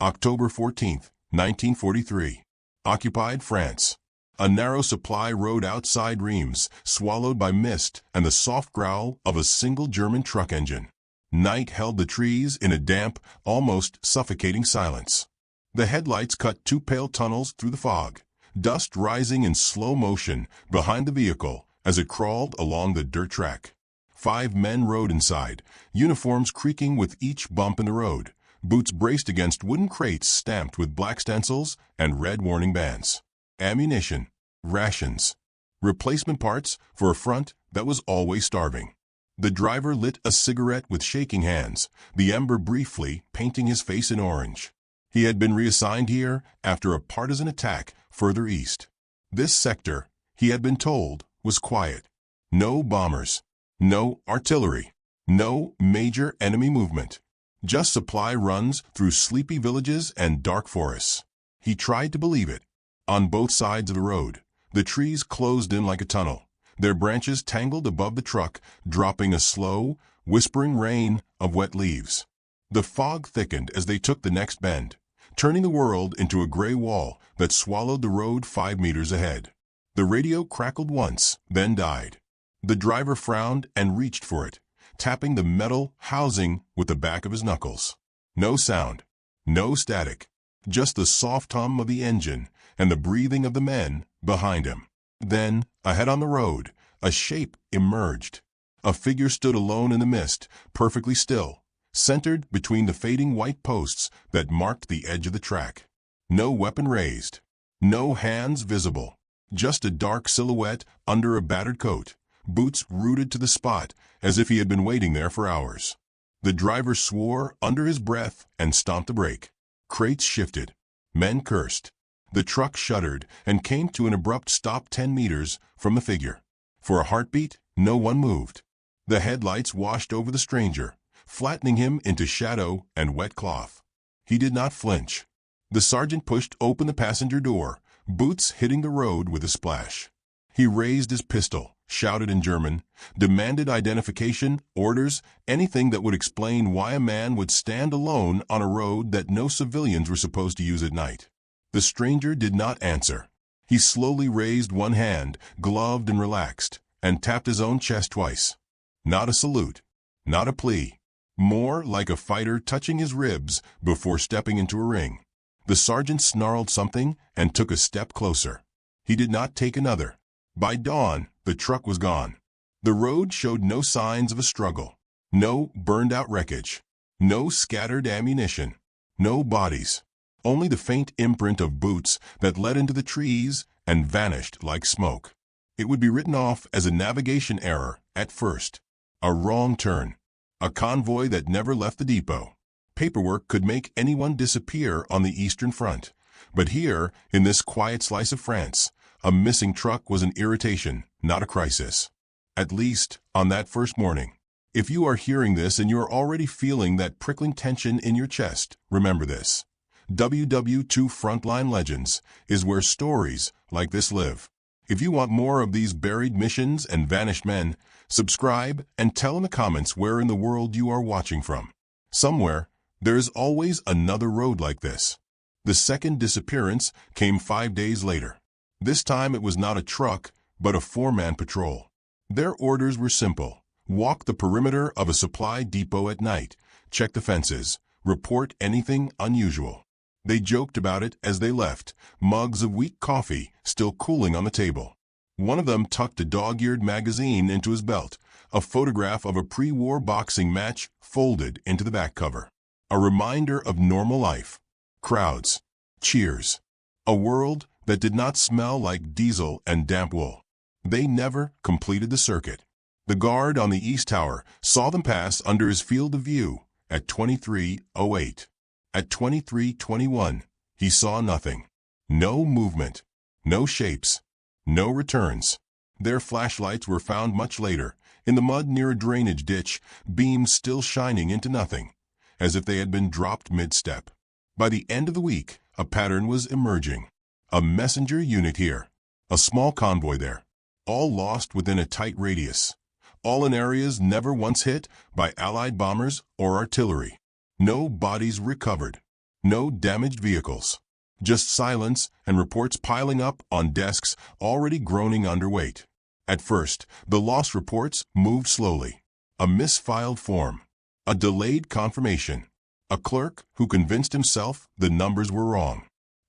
October 14, 1943. Occupied France. A narrow supply road outside Reims, swallowed by mist and the soft growl of a single German truck engine. Night held the trees in a damp, almost suffocating silence. The headlights cut two pale tunnels through the fog, dust rising in slow motion behind the vehicle as it crawled along the dirt track. 5 men rode inside, uniforms creaking with each bump in the road, boots braced against wooden crates stamped with black stencils and red warning bands. Ammunition, rations, replacement parts for a front that was always starving. The driver lit a cigarette with shaking hands, the ember briefly painting his face in orange. He had been reassigned here after a partisan attack further east. This sector, he had been told, was quiet. No bombers, no artillery, no major enemy movement. Just supply runs through sleepy villages and dark forests. He tried to believe it. On both sides of the road, the trees closed in like a tunnel, their branches tangled above the truck, dropping a slow, whispering rain of wet leaves. The fog thickened as they took the next bend, turning the world into a gray wall that swallowed the road 5 meters ahead. The radio crackled once, then died. The driver frowned and reached for it, tapping the metal housing with the back of his knuckles. No sound, no static, just the soft hum of the engine and the breathing of the men behind him. Then, ahead on the road, a shape emerged. A figure stood alone in the mist, perfectly still, centered between the fading white posts that marked the edge of the track. No weapon raised, no hands visible, just a dark silhouette under a battered coat, boots rooted to the spot as if he had been waiting there for hours. The driver swore under his breath and stomped the brake. Crates shifted. Men cursed. The truck shuddered and came to an abrupt stop 10 meters from the figure. For a heartbeat, no one moved. The headlights washed over the stranger, flattening him into shadow and wet cloth. He did not flinch. The sergeant pushed open the passenger door, boots hitting the road with a splash. He raised his pistol, shouted in German, demanded identification, orders, anything that would explain why a man would stand alone on a road that no civilians were supposed to use at night. The stranger did not answer. He slowly raised one hand, gloved and relaxed, and tapped his own chest twice. Not a salute, not a plea. More like a fighter touching his ribs before stepping into a ring. The sergeant snarled something and took a step closer. He did not take another. By dawn, the truck was gone. The road showed no signs of a struggle. No burned-out wreckage. No scattered ammunition. No bodies. Only the faint imprint of boots that led into the trees and vanished like smoke. It would be written off as a navigation error at first. A wrong turn. A convoy that never left the depot. Paperwork could make anyone disappear on the Eastern Front. But here, in this quiet slice of France, a missing truck was an irritation, not a crisis. At least, on that first morning. If you are hearing this and you are already feeling that prickling tension in your chest, remember this. WW2 Frontline Legends is where stories like this live. If you want more of these buried missions and vanished men, subscribe and tell in the comments where in the world you are watching from. Somewhere, there is always another road like this. The second disappearance came 5 days later. This time it was not a truck, but a 4-man patrol. Their orders were simple. Walk the perimeter of a supply depot at night, check the fences, report anything unusual. They joked about it as they left, mugs of weak coffee still cooling on the table. One of them tucked a dog-eared magazine into his belt, a photograph of a pre-war boxing match folded into the back cover. A reminder of normal life. Crowds. Cheers. A world that did not smell like diesel and damp wool. They never completed the circuit. The guard on the East Tower saw them pass under his field of view at 23:08. At 23:21, he saw nothing. No movement, no shapes, no returns. Their flashlights were found much later, in the mud near a drainage ditch, beams still shining into nothing, as if they had been dropped mid-step. By the end of the week, a pattern was emerging. A messenger unit here, a small convoy there, all lost within a tight radius, all in areas never once hit by Allied bombers or artillery. No bodies recovered. No damaged vehicles. Just silence and reports piling up on desks already groaning underweight. At first, the loss reports moved slowly. A misfiled form. A delayed confirmation. A clerk who convinced himself the numbers were wrong.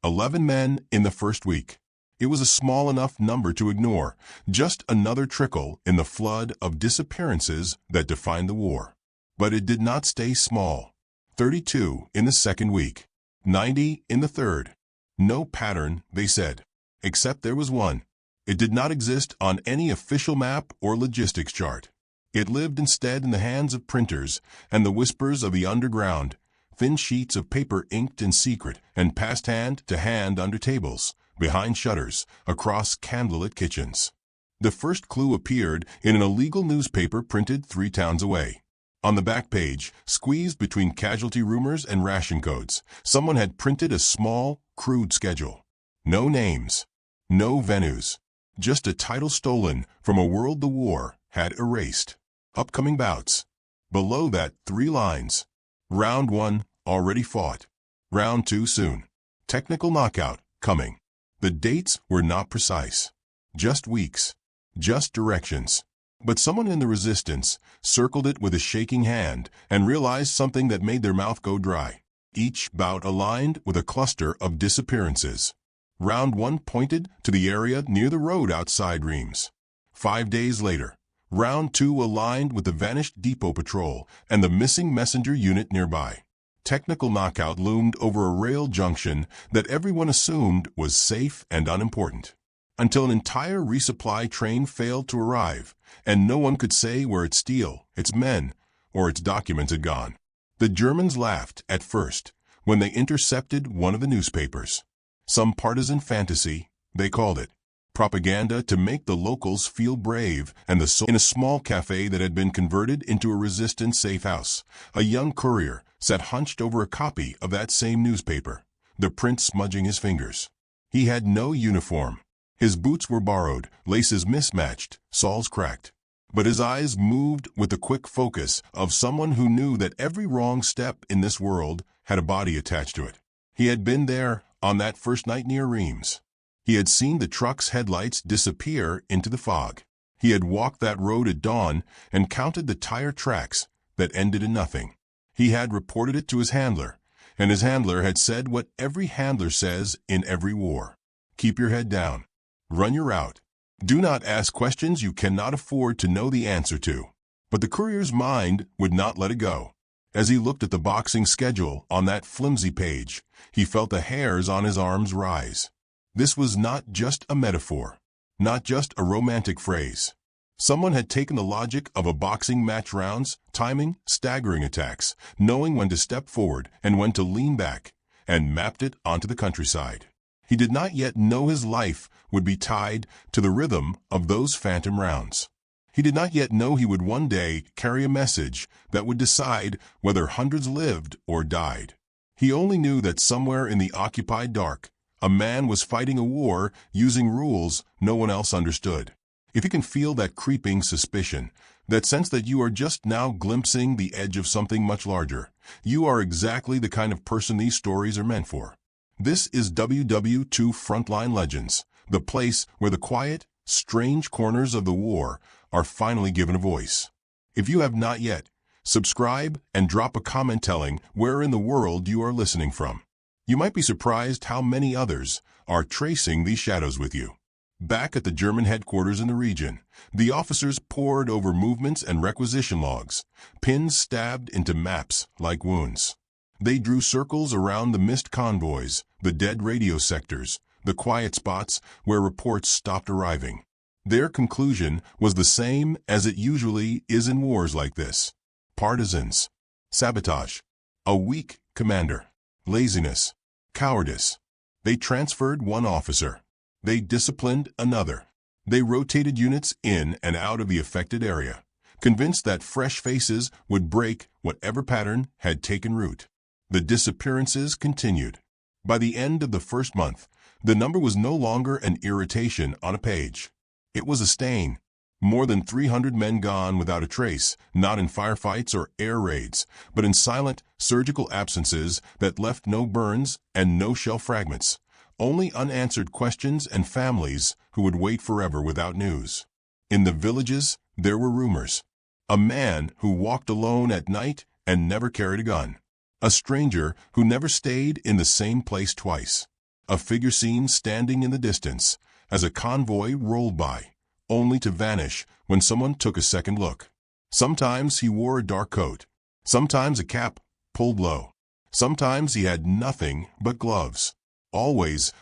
11 men in the first week. It was a small enough number to ignore, just another trickle in the flood of disappearances that defined the war. But it did not stay small. 32 in the second week. 90 in the third. No pattern, they said. Except there was one. It did not exist on any official map or logistics chart. It lived instead in the hands of printers and the whispers of the underground, thin sheets of paper inked in secret and passed hand to hand under tables, behind shutters, across candlelit kitchens. The first clue appeared in an illegal newspaper printed 3 towns away. On the back page, squeezed between casualty rumors and ration codes, someone had printed a small, crude schedule. No names, no venues, just a title stolen from a world the war had erased. Upcoming bouts. Below that, 3 lines. Round 1, already fought. Round 2 soon. Technical knockout, coming. The dates were not precise. Just weeks. Just directions. But someone in the resistance circled it with a shaking hand and realized something that made their mouth go dry. Each bout aligned with a cluster of disappearances. Round 1 pointed to the area near the road outside Reims. 5 days later, Round 2 aligned with the vanished depot patrol and the missing messenger unit nearby. Technical knockout loomed over a rail junction that everyone assumed was safe and unimportant. Until an entire resupply train failed to arrive, and no one could say where its steel, its men, or its documents had gone. The Germans laughed at first when they intercepted one of the newspapers. Some partisan fantasy, they called it. Propaganda to make the locals feel brave, and in a small cafe that had been converted into a resistance safe house, a young courier sat hunched over a copy of that same newspaper, the print smudging his fingers. He had no uniform. His boots were borrowed, laces mismatched, soles cracked. But his eyes moved with the quick focus of someone who knew that every wrong step in this world had a body attached to it. He had been there on that first night near Reims. He had seen the truck's headlights disappear into the fog. He had walked that road at dawn and counted the tire tracks that ended in nothing. He had reported it to his handler, and his handler had said what every handler says in every war. Keep your head down. Run your route. Do not ask questions you cannot afford to know the answer to. But the courier's mind would not let it go. As he looked at the boxing schedule on that flimsy page, he felt the hairs on his arms rise. This was not just a metaphor, not just a romantic phrase. Someone had taken the logic of a boxing match rounds, timing, staggering attacks, knowing when to step forward and when to lean back, and mapped it onto the countryside. He did not yet know his life would be tied to the rhythm of those phantom rounds. He did not yet know he would one day carry a message that would decide whether hundreds lived or died. He only knew that somewhere in the occupied dark, a man was fighting a war using rules no one else understood. If you can feel that creeping suspicion, that sense that you are just now glimpsing the edge of something much larger, you are exactly the kind of person these stories are meant for. This is WW2 Frontline Legends, the place where the quiet, strange corners of the war are finally given a voice. If you have not yet, subscribe and drop a comment telling where in the world you are listening from. You might be surprised how many others are tracing these shadows with you. Back at the German headquarters in the region, the officers pored over movements and requisition logs, pins stabbed into maps like wounds. They drew circles around the missed convoys, the dead radio sectors, the quiet spots where reports stopped arriving. Their conclusion was the same as it usually is in wars like this. Partisans. Sabotage. A weak commander. Laziness. Cowardice. They transferred one officer. They disciplined another. They rotated units in and out of the affected area, convinced that fresh faces would break whatever pattern had taken root. The disappearances continued. By the end of the first month, the number was no longer an irritation on a page. It was a stain. More than 300 men gone without a trace, not in firefights or air raids, but in silent, surgical absences that left no burns and no shell fragments. Only unanswered questions and families who would wait forever without news. In the villages, there were rumors. A man who walked alone at night and never carried a gun. A stranger who never stayed in the same place twice. A figure seen standing in the distance as a convoy rolled by, only to vanish when someone took a second look. Sometimes he wore a dark coat. Sometimes a cap pulled low. Sometimes he had nothing but gloves. Always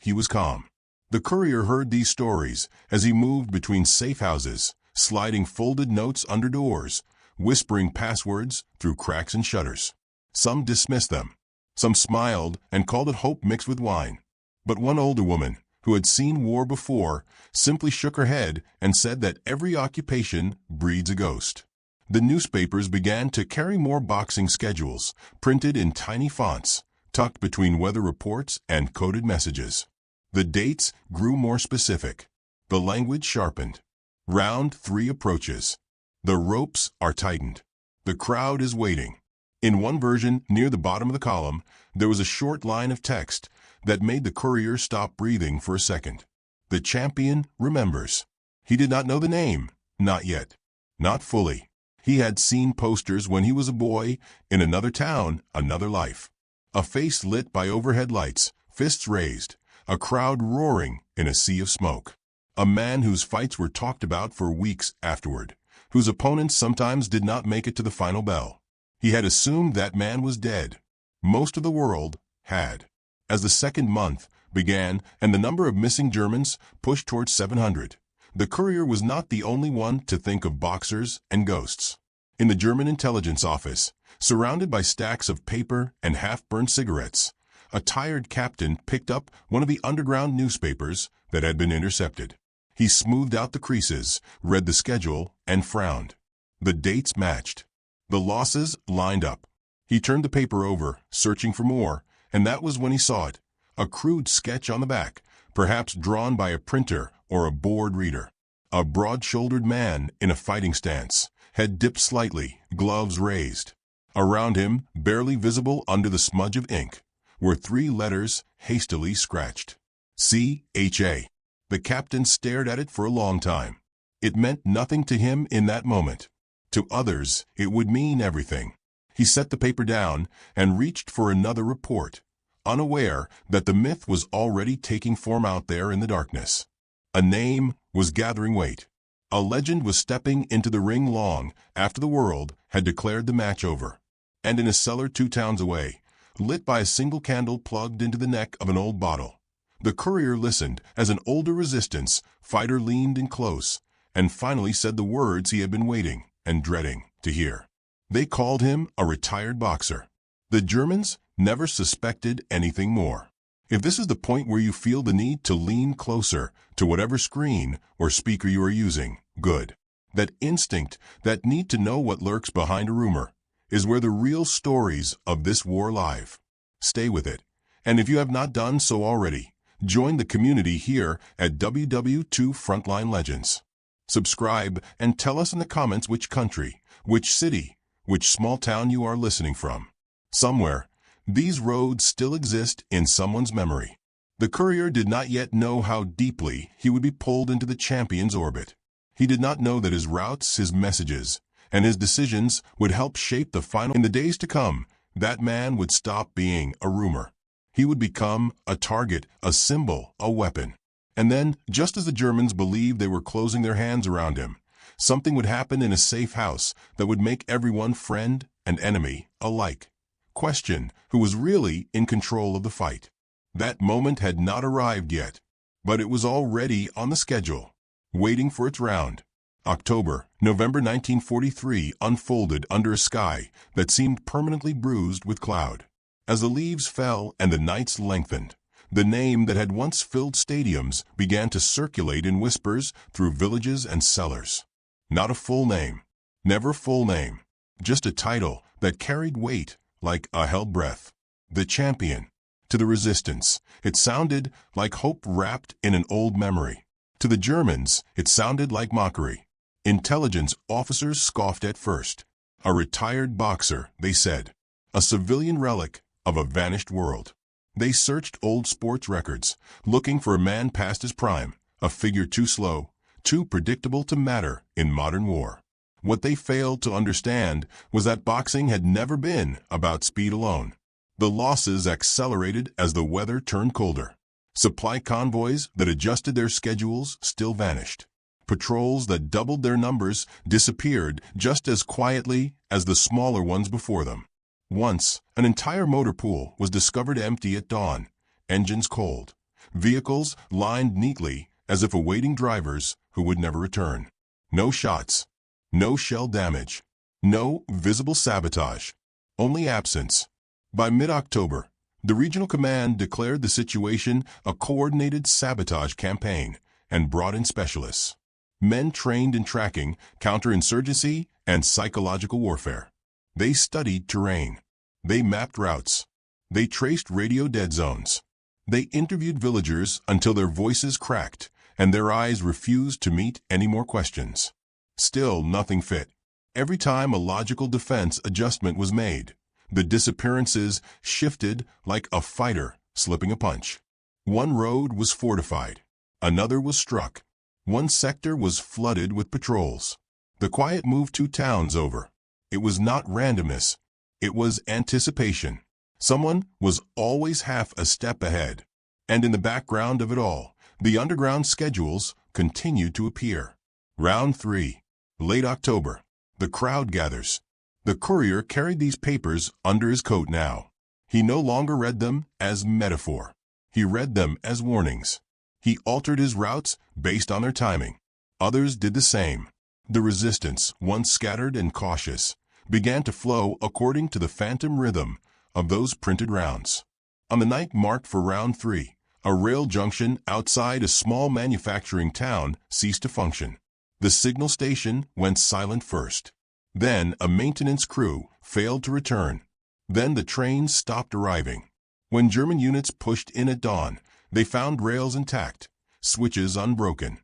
he was calm. The courier heard these stories as he moved between safe houses, sliding folded notes under doors, whispering passwords through cracks and shutters. Some dismissed them. Some smiled and called it hope mixed with wine. But one older woman, who had seen war before, simply shook her head and said that every occupation breeds a ghost. The newspapers began to carry more boxing schedules, printed in tiny fonts, tucked between weather reports and coded messages. The dates grew more specific. The language sharpened. Round 3 approaches. The ropes are tightened. The crowd is waiting. In one version, near the bottom of the column, there was a short line of text that made the courier stop breathing for a second. The champion remembers. He did not know the name. Not yet. Not fully. He had seen posters when he was a boy, in another town, another life. A face lit by overhead lights, fists raised, a crowd roaring in a sea of smoke. A man whose fights were talked about for weeks afterward, whose opponents sometimes did not make it to the final bell. He had assumed that man was dead. Most of the world had. As the second month began and the number of missing Germans pushed towards 700, the courier was not the only one to think of boxers and ghosts. In the German intelligence office, surrounded by stacks of paper and half-burned cigarettes, a tired captain picked up one of the underground newspapers that had been intercepted. He smoothed out the creases, read the schedule, and frowned. The dates matched. The losses lined up. He turned the paper over, searching for more, and that was when he saw it. A crude sketch on the back, perhaps drawn by a printer or a bored reader. A broad-shouldered man in a fighting stance, head dipped slightly, gloves raised. Around him, barely visible under the smudge of ink, were 3 letters hastily scratched. C-H-A. The captain stared at it for a long time. It meant nothing to him in that moment. To others, it would mean everything. He set the paper down and reached for another report, unaware that the myth was already taking form out there in the darkness. A name was gathering weight. A legend was stepping into the ring long after the world had declared the match over. And in a cellar 2 towns away, lit by a single candle plugged into the neck of an old bottle, the courier listened as an older resistance fighter leaned in close and finally said the words he had been waiting and dreading to hear. They called him a retired boxer. The Germans never suspected anything more. If this is the point where you feel the need to lean closer to whatever screen or speaker you are using, good. That instinct, that need to know what lurks behind a rumor, is where the real stories of this war live. Stay with it. And if you have not done so already, join the community here at WW2 Frontline Legends. Subscribe and tell us in the comments which country, which city, which small town you are listening from. Somewhere, these roads still exist in someone's memory. The courier did not yet know how deeply he would be pulled into the champion's orbit. He did not know that his routes, his messages, and his decisions would help shape the final. In the days to come, that man would stop being a rumor. He would become a target, a symbol, a weapon. And then, just as the Germans believed they were closing their hands around him, something would happen in a safe house that would make everyone friend and enemy alike. Question who was really in control of the fight. That moment had not arrived yet, but it was already on the schedule, waiting for its round. November 1943 unfolded under a sky that seemed permanently bruised with cloud. As the leaves fell and the nights lengthened, the name that had once filled stadiums began to circulate in whispers through villages and cellars. Not a full name, never full name, just a title that carried weight like a held breath. The champion. To the resistance, it sounded like hope wrapped in an old memory. To the Germans, it sounded like mockery. Intelligence officers scoffed at first. A retired boxer, they said. A civilian relic of a vanished world. They searched old sports records, looking for a man past his prime, a figure too slow, too predictable to matter in modern war. What they failed to understand was that boxing had never been about speed alone. The losses accelerated as the weather turned colder. Supply convoys that adjusted their schedules still vanished. Patrols that doubled their numbers disappeared just as quietly as the smaller ones before them. Once, an entire motor pool was discovered empty at dawn, engines cold, vehicles lined neatly as if awaiting drivers who would never return. No shots, no shell damage, no visible sabotage, only absence. By mid-October, the regional command declared the situation a coordinated sabotage campaign and brought in specialists. Men trained in tracking, counterinsurgency, and psychological warfare. They studied terrain. They mapped routes. They traced radio dead zones. They interviewed villagers until their voices cracked and their eyes refused to meet any more questions. Still, nothing fit. Every time a logical defense adjustment was made, the disappearances shifted like a fighter slipping a punch. One road was fortified. Another was struck. One sector was flooded with patrols. The quiet moved 2 towns over. It was not randomness. It was anticipation. Someone was always half a step ahead. And in the background of it all, the underground schedules continued to appear. Round 3. Late October. The crowd gathers. The courier carried these papers under his coat now. He no longer read them as metaphor. He read them as warnings. He altered his routes based on their timing. Others did the same. The resistance, once scattered and cautious, began to flow according to the phantom rhythm of those printed rounds. On the night marked for round 3, a rail junction outside a small manufacturing town ceased to function. The signal station went silent first. Then a maintenance crew failed to return. Then the trains stopped arriving. When German units pushed in at dawn, they found rails intact, switches unbroken,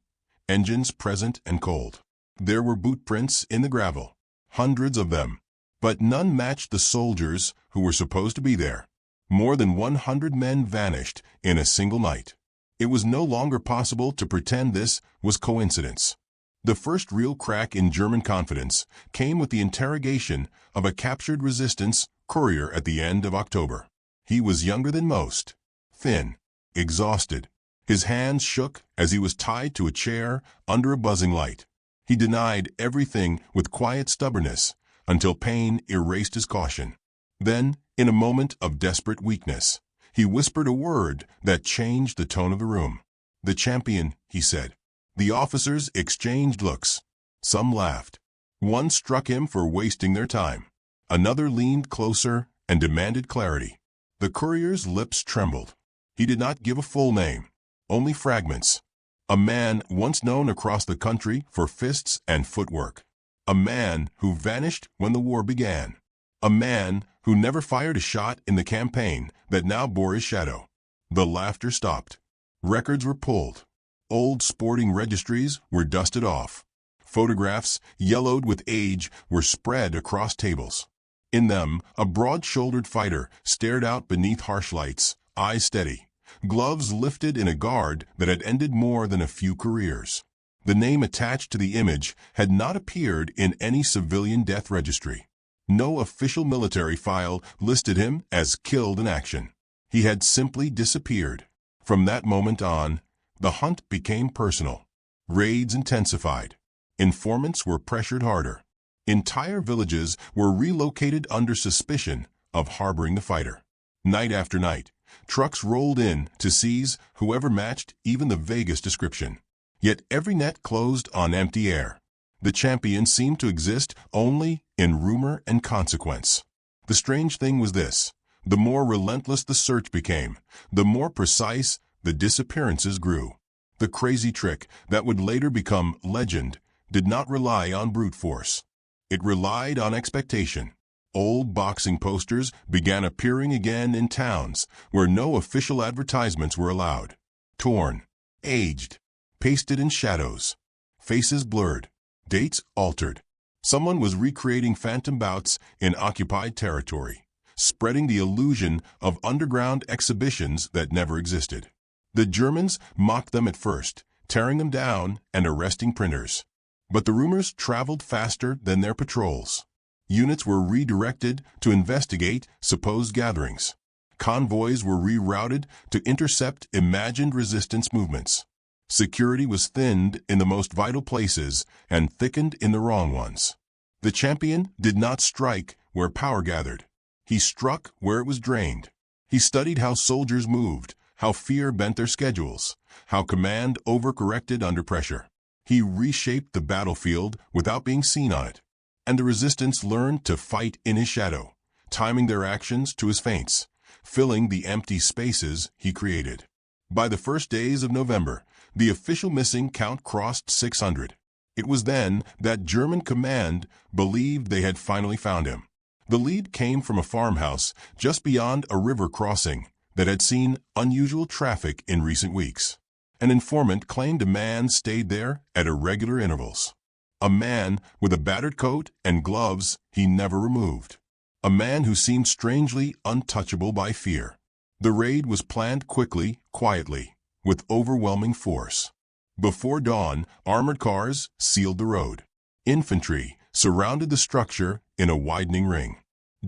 engines present and cold. There were boot prints in the gravel, hundreds of them, but none matched the soldiers who were supposed to be there. More than 100 men vanished in a single night. It was no longer possible to pretend this was coincidence. The first real crack in German confidence came with the interrogation of a captured resistance courier at the end of October. He was younger than most, thin, exhausted. His hands shook as he was tied to a chair under a buzzing light. He denied everything with quiet stubbornness until pain erased his caution. Then, in a moment of desperate weakness, he whispered a word that changed the tone of the room. "The champion," he said. The officers exchanged looks. Some laughed. One struck him for wasting their time. Another leaned closer and demanded clarity. The courier's lips trembled. He did not give a full name, only fragments. A man once known across the country for fists and footwork. A man who vanished when the war began. A man who never fired a shot in the campaign that now bore his shadow. The laughter stopped. Records were pulled. Old sporting registries were dusted off. Photographs, yellowed with age, were spread across tables. In them, a broad-shouldered fighter stared out beneath harsh lights, eyes steady, gloves lifted in a guard that had ended more than a few careers. The name attached to the image had not appeared in any civilian death registry. No official military file listed him as killed in action. He had simply disappeared. From that moment on, the hunt became personal. Raids intensified. Informants were pressured harder. Entire villages were relocated under suspicion of harboring the fighter. Night after night, trucks rolled in to seize whoever matched even the vaguest description. Yet every net closed on empty air. The champion seemed to exist only in rumor and consequence. The strange thing was this: the more relentless the search became, the more precise the disappearances grew. The crazy trick that would later become legend did not rely on brute force. It relied on expectation. Old boxing posters began appearing again in towns where no official advertisements were allowed. Torn, aged, pasted in shadows, faces blurred, dates altered. Someone was recreating phantom bouts in occupied territory, spreading the illusion of underground exhibitions that never existed. The Germans mocked them at first, tearing them down and arresting printers. But the rumors traveled faster than their patrols. Units were redirected to investigate supposed gatherings. Convoys were rerouted to intercept imagined resistance movements. Security was thinned in the most vital places and thickened in the wrong ones. The champion did not strike where power gathered. He struck where it was drained. He studied how soldiers moved, how fear bent their schedules, how command overcorrected under pressure. He reshaped the battlefield without being seen on it. And the resistance learned to fight in his shadow, timing their actions to his feints, filling the empty spaces he created. By the first days of November, the official missing count crossed 600. It was then that German command believed they had finally found him. The lead came from a farmhouse just beyond a river crossing that had seen unusual traffic in recent weeks. An informant claimed a man stayed there at irregular intervals. A man with a battered coat and gloves he never removed. A man who seemed strangely untouchable by fear. The raid was planned quickly, quietly, with overwhelming force. Before dawn, armored cars sealed the road. Infantry surrounded the structure in a widening ring.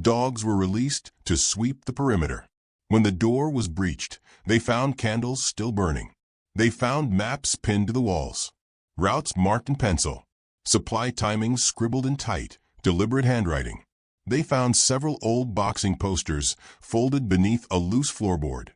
Dogs were released to sweep the perimeter. When the door was breached, they found candles still burning. They found maps pinned to the walls, routes marked in pencil, supply timings scribbled in tight, deliberate handwriting. They found several old boxing posters folded beneath a loose floorboard.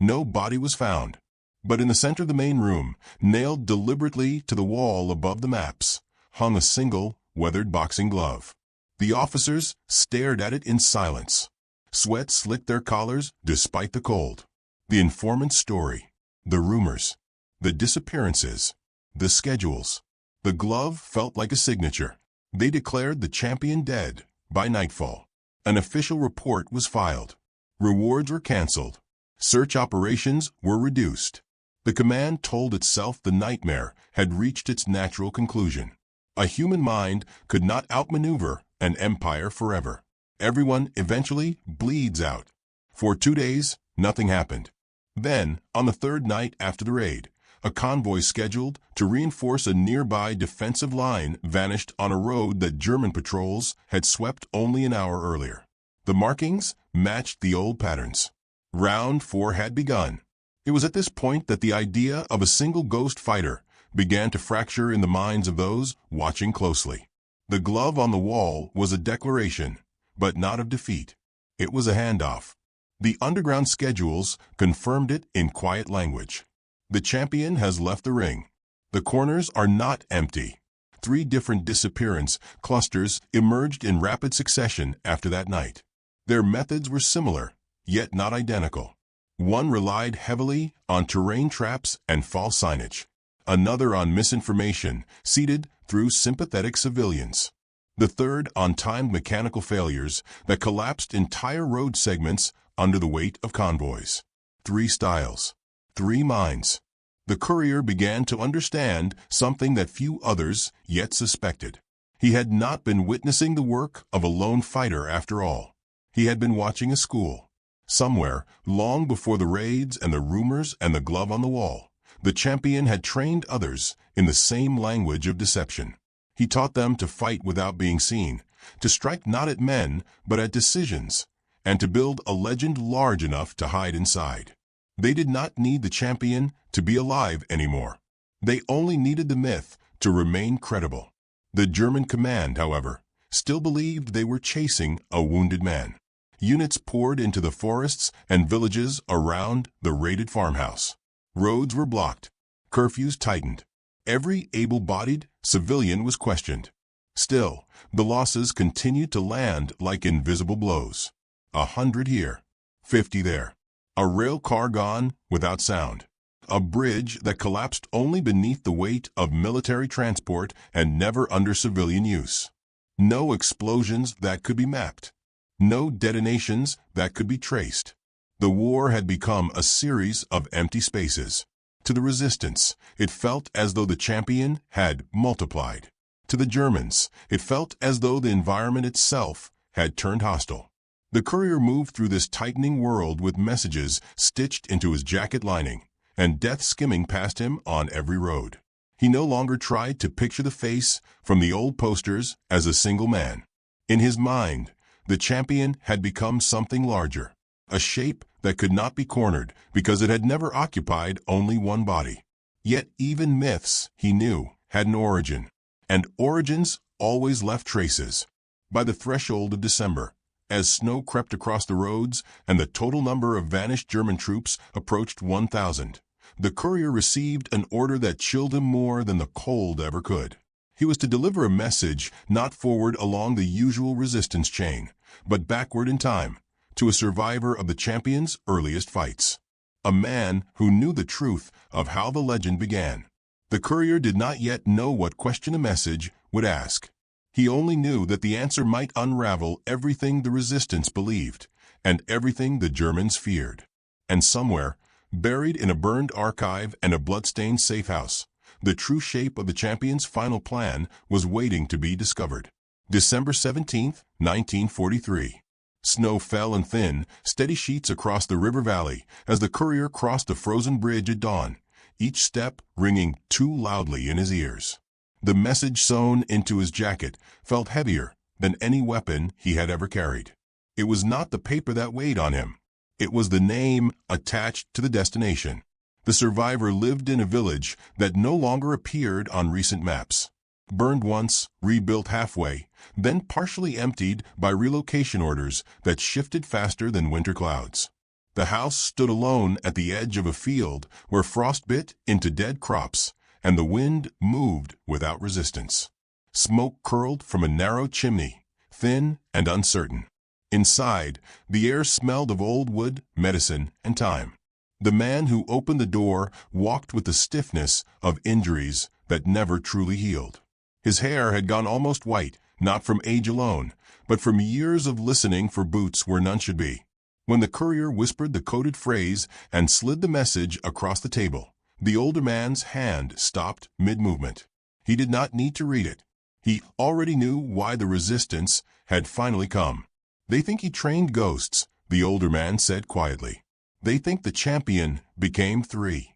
No body was found. But in the center of the main room, nailed deliberately to the wall above the maps, hung a single, weathered boxing glove. The officers stared at it in silence. Sweat slicked their collars despite the cold. The informant's story, the rumors, the disappearances, the schedules. The glove felt like a signature. They declared the champion dead by nightfall. An official report was filed. Rewards were canceled. Search operations were reduced. The command told itself the nightmare had reached its natural conclusion. A human mind could not outmaneuver an empire forever. Everyone eventually bleeds out. For 2 days, nothing happened. Then, on the third night after the raid, a convoy scheduled to reinforce a nearby defensive line vanished on a road that German patrols had swept only an hour earlier. The markings matched the old patterns. Round 4 had begun. It was at this point that the idea of a single ghost fighter began to fracture in the minds of those watching closely. The glove on the wall was a declaration, but not of defeat. It was a handoff. The underground schedules confirmed it in quiet language. The champion has left the ring. The corners are not empty. 3 different disappearance clusters emerged in rapid succession after that night. Their methods were similar, yet not identical. One relied heavily on terrain traps and false signage. Another on misinformation seeded through sympathetic civilians. The third on timed mechanical failures that collapsed entire road segments under the weight of convoys. 3 styles. 3 minds. The courier began to understand something that few others yet suspected. He had not been witnessing the work of a lone fighter after all. He had been watching a school. Somewhere, long before the raids and the rumors and the glove on the wall, the champion had trained others in the same language of deception. He taught them to fight without being seen, to strike not at men, but at decisions, and to build a legend large enough to hide inside. They did not need the champion to be alive anymore. They only needed the myth to remain credible. The German command, however, still believed they were chasing a wounded man. Units poured into the forests and villages around the raided farmhouse. Roads were blocked. Curfews tightened. Every able-bodied civilian was questioned. Still, the losses continued to land like invisible blows. 100 here, 50 there. A rail car gone without sound. A bridge that collapsed only beneath the weight of military transport and never under civilian use. No explosions that could be mapped. No detonations that could be traced. The war had become a series of empty spaces. To the resistance, it felt as though the champion had multiplied. To the Germans, it felt as though the environment itself had turned hostile. The courier moved through this tightening world with messages stitched into his jacket lining, and death skimming past him on every road. He no longer tried to picture the face from the old posters as a single man. In his mind, the champion had become something larger, a shape that could not be cornered because it had never occupied only one body. Yet even myths, he knew, had an origin, and origins always left traces. By the threshold of December, as snow crept across the roads and the total number of vanished German troops approached 1,000, the courier received an order that chilled him more than the cold ever could. He was to deliver a message not forward along the usual resistance chain, but backward in time, to a survivor of the champion's earliest fights. A man who knew the truth of how the legend began. The courier did not yet know what question a message would ask. He only knew that the answer might unravel everything the resistance believed, and everything the Germans feared. And somewhere, buried in a burned archive and a blood-stained safe house, the true shape of the champion's final plan was waiting to be discovered. December 17, 1943. Snow fell in thin, steady sheets across the river valley as the courier crossed the frozen bridge at dawn, each step ringing too loudly in his ears. The message sewn into his jacket felt heavier than any weapon he had ever carried. It was not the paper that weighed on him. It was the name attached to the destination. The survivor lived in a village that no longer appeared on recent maps. Burned once, rebuilt halfway, then partially emptied by relocation orders that shifted faster than winter clouds. The house stood alone at the edge of a field where frost bit into dead crops, and the wind moved without resistance. Smoke curled from a narrow chimney, thin and uncertain. Inside, the air smelled of old wood, medicine, and time. The man who opened the door walked with the stiffness of injuries that never truly healed. His hair had gone almost white, not from age alone, but from years of listening for boots where none should be. When the courier whispered the coded phrase and slid the message across the table, the older man's hand stopped mid-movement. He did not need to read it. He already knew why the resistance had finally come. "They think he trained ghosts," the older man said quietly. "They think the champion became 3.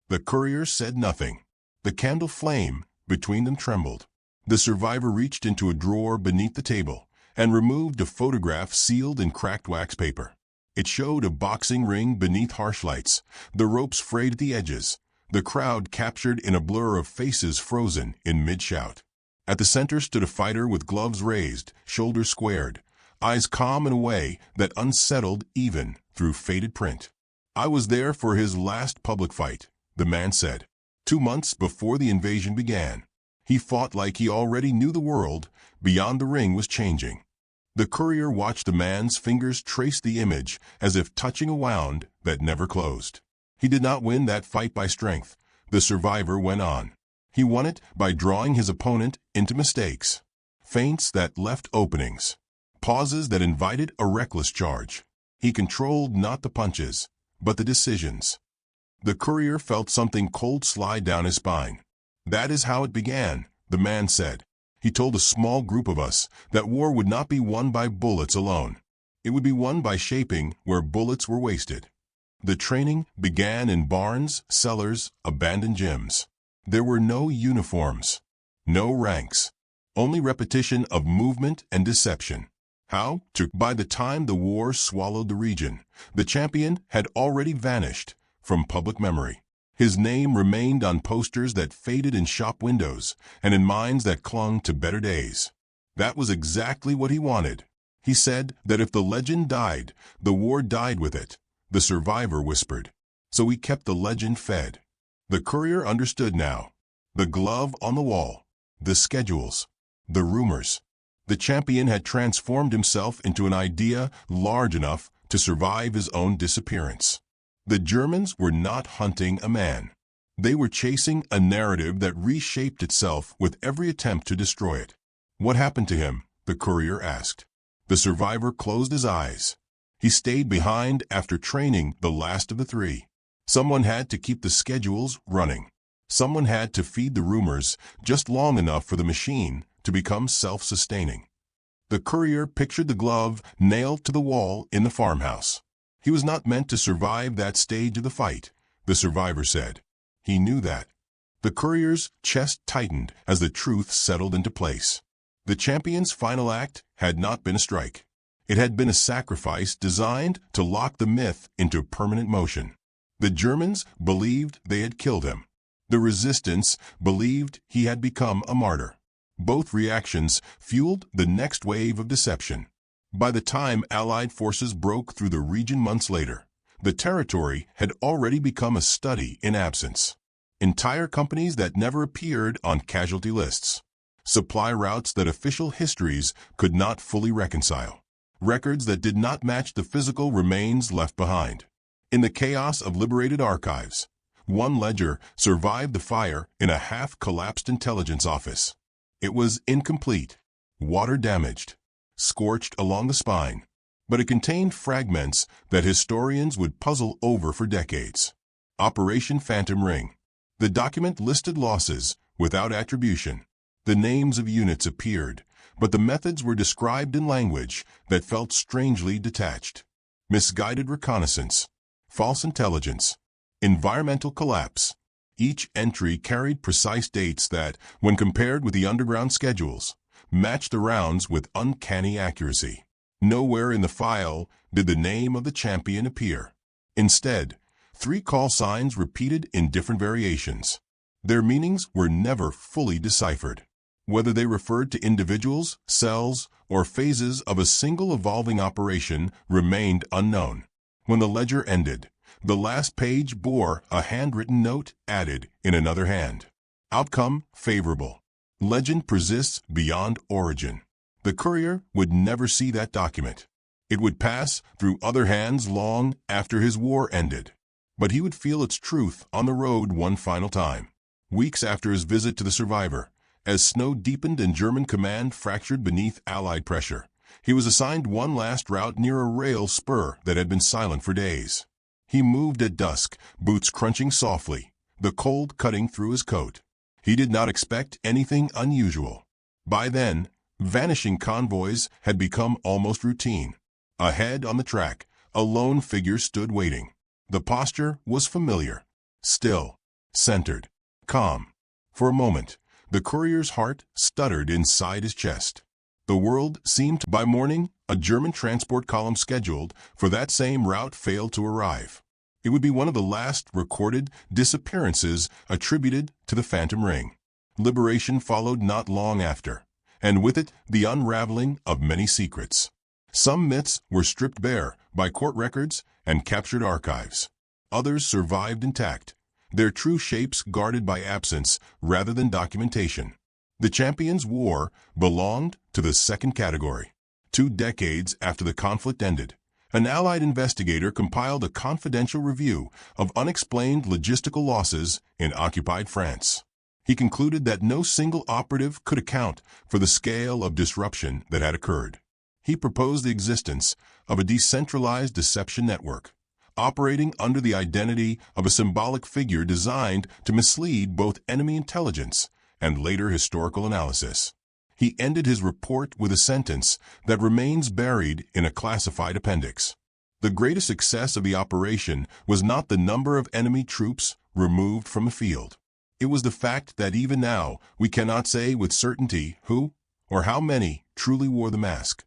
The courier said nothing. The candle flame between them trembled. The survivor reached into a drawer beneath the table and removed a photograph sealed in cracked wax paper. It showed a boxing ring beneath harsh lights, the ropes frayed at the edges, the crowd captured in a blur of faces frozen in mid-shout. At the center stood a fighter with gloves raised, shoulders squared, eyes calm in a way that unsettled even through faded print. "I was there for his last public fight," the man said. 2 months before the invasion began. He fought like he already knew the world beyond the ring was changing. The courier watched the man's fingers trace the image as if touching a wound that never closed. He did not win that fight by strength, the survivor went on. He won it by drawing his opponent into mistakes, feints that left openings, pauses that invited a reckless charge. He controlled not the punches, but the decisions. The courier felt something cold slide down his spine. "That is how it began," the man said. "He told a small group of us that war would not be won by bullets alone. It would be won by shaping where bullets were wasted." The training began in barns, cellars, abandoned gyms. There were no uniforms, no ranks, only repetition of movement and deception. How? By the time the war swallowed the region, the champion had already vanished from public memory. His name remained on posters that faded in shop windows and in minds that clung to better days. That was exactly what he wanted. He said that if the legend died, the war died with it, the survivor whispered. So he kept the legend fed. The courier understood now. The glove on the wall, the schedules, the rumors. The champion had transformed himself into an idea large enough to survive his own disappearance. The Germans were not hunting a man. They were chasing a narrative that reshaped itself with every attempt to destroy it. "What happened to him?" the courier asked. The survivor closed his eyes. "He stayed behind after training the last of the 3. Someone had to keep the schedules running. Someone had to feed the rumors just long enough for the machine to become self-sustaining. The courier pictured the glove nailed to the wall in the farmhouse. He was not meant to survive that stage of the fight, the survivor said. He knew that. The courier's chest tightened as the truth settled into place. The champion's final act had not been a strike. It had been a sacrifice designed to lock the myth into permanent motion. The Germans believed they had killed him. The resistance believed he had become a martyr. Both reactions fueled the next wave of deception. By the time Allied forces broke through the region months later, the territory had already become a study in absence. Entire companies that never appeared on casualty lists. Supply routes that official histories could not fully reconcile. Records that did not match the physical remains left behind. In the chaos of liberated archives, one ledger survived the fire in a half-collapsed intelligence office. It was incomplete, water-damaged, scorched along the spine, but it contained fragments that historians would puzzle over for decades. Operation Phantom Ring. The document listed losses without attribution. The names of units appeared, but the methods were described in language that felt strangely detached. Misguided reconnaissance, false intelligence, environmental collapse. Each entry carried precise dates that, when compared with the underground schedules, matched the rounds with uncanny accuracy. Nowhere in the file did the name of the champion appear. Instead, 3 call signs repeated in different variations. Their meanings were never fully deciphered. Whether they referred to individuals, cells, or phases of a single evolving operation remained unknown. When the ledger ended, the last page bore a handwritten note added in another hand. Outcome favorable. Legend persists beyond origin. The courier would never see that document. It would pass through other hands long after his war ended. But he would feel its truth on the road one final time. Weeks after his visit to the survivor, as snow deepened and German command fractured beneath Allied pressure, he was assigned one last route near a rail spur that had been silent for days. He moved at dusk, boots crunching softly, the cold cutting through his coat. He did not expect anything unusual. By then, vanishing convoys had become almost routine. Ahead on the track, a lone figure stood waiting. The posture was familiar, still, centered, calm. For a moment, the courier's heart stuttered inside his chest. The world seemed, by morning, a German transport column scheduled for that same route failed to arrive. It would be one of the last recorded disappearances attributed to the Phantom Ring. Liberation followed not long after, and with it the unraveling of many secrets. Some myths were stripped bare by court records and captured archives. Others survived intact, their true shapes guarded by absence rather than documentation. The Champions' War belonged to the second category. 2 decades after the conflict ended, an Allied investigator compiled a confidential review of unexplained logistical losses in occupied France. He concluded that no single operative could account for the scale of disruption that had occurred. He proposed the existence of a decentralized deception network, operating under the identity of a symbolic figure designed to mislead both enemy intelligence and later historical analysis. He ended his report with a sentence that remains buried in a classified appendix. The greatest success of the operation was not the number of enemy troops removed from the field. It was the fact that even now we cannot say with certainty who or how many truly wore the mask.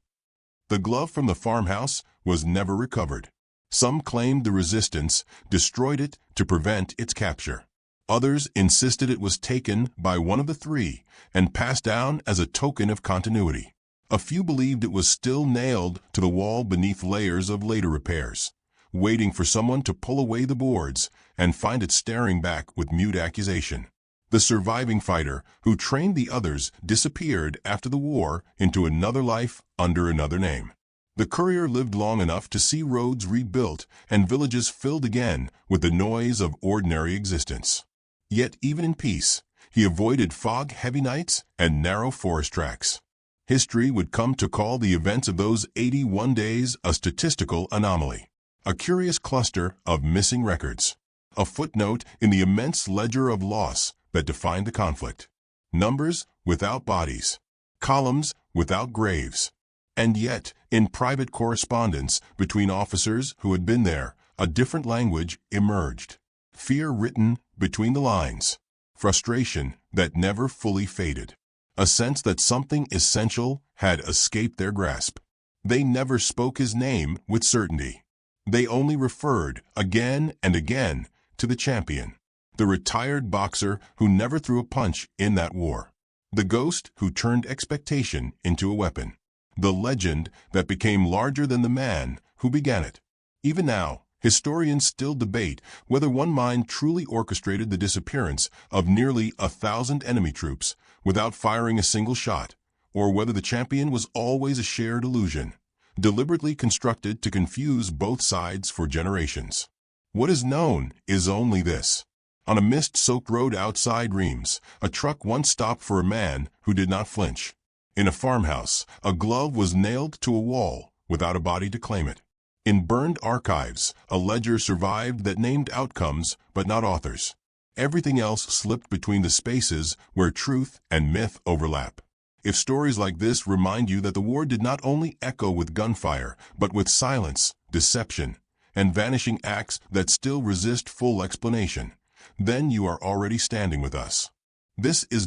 The glove from the farmhouse was never recovered. Some claimed the resistance destroyed it to prevent its capture. Others insisted it was taken by one of the 3 and passed down as a token of continuity. A few believed it was still nailed to the wall beneath layers of later repairs, waiting for someone to pull away the boards and find it staring back with mute accusation. The surviving fighter who trained the others disappeared after the war into another life under another name. The courier lived long enough to see roads rebuilt and villages filled again with the noise of ordinary existence. Yet even in peace, he avoided fog-heavy nights and narrow forest tracks. History would come to call the events of those 81 days a statistical anomaly, a curious cluster of missing records. a footnote in the immense ledger of loss that defined the conflict. Numbers without bodies, columns without graves. And yet, in private correspondence between officers who had been there, a different language emerged. Fear written between the lines. Frustration that never fully faded. A sense that something essential had escaped their grasp. They never spoke his name with certainty. They only referred, again and again, to the champion. The retired boxer who never threw a punch in that war. The ghost who turned expectation into a weapon. The legend that became larger than the man who began it. Even now, historians still debate whether one mind truly orchestrated the disappearance of nearly 1,000 enemy troops without firing a single shot, or whether the champion was always a shared illusion, deliberately constructed to confuse both sides for generations. What is known is only this. On a mist-soaked road outside Reims, a truck once stopped for a man who did not flinch. In a farmhouse, a glove was nailed to a wall without a body to claim it. In burned archives, a ledger survived that named outcomes but not authors. Everything else slipped between the spaces where truth and myth overlap. If stories like this remind you that the war did not only echo with gunfire, but with silence, deception, and vanishing acts that still resist full explanation, then you are already standing with us. This is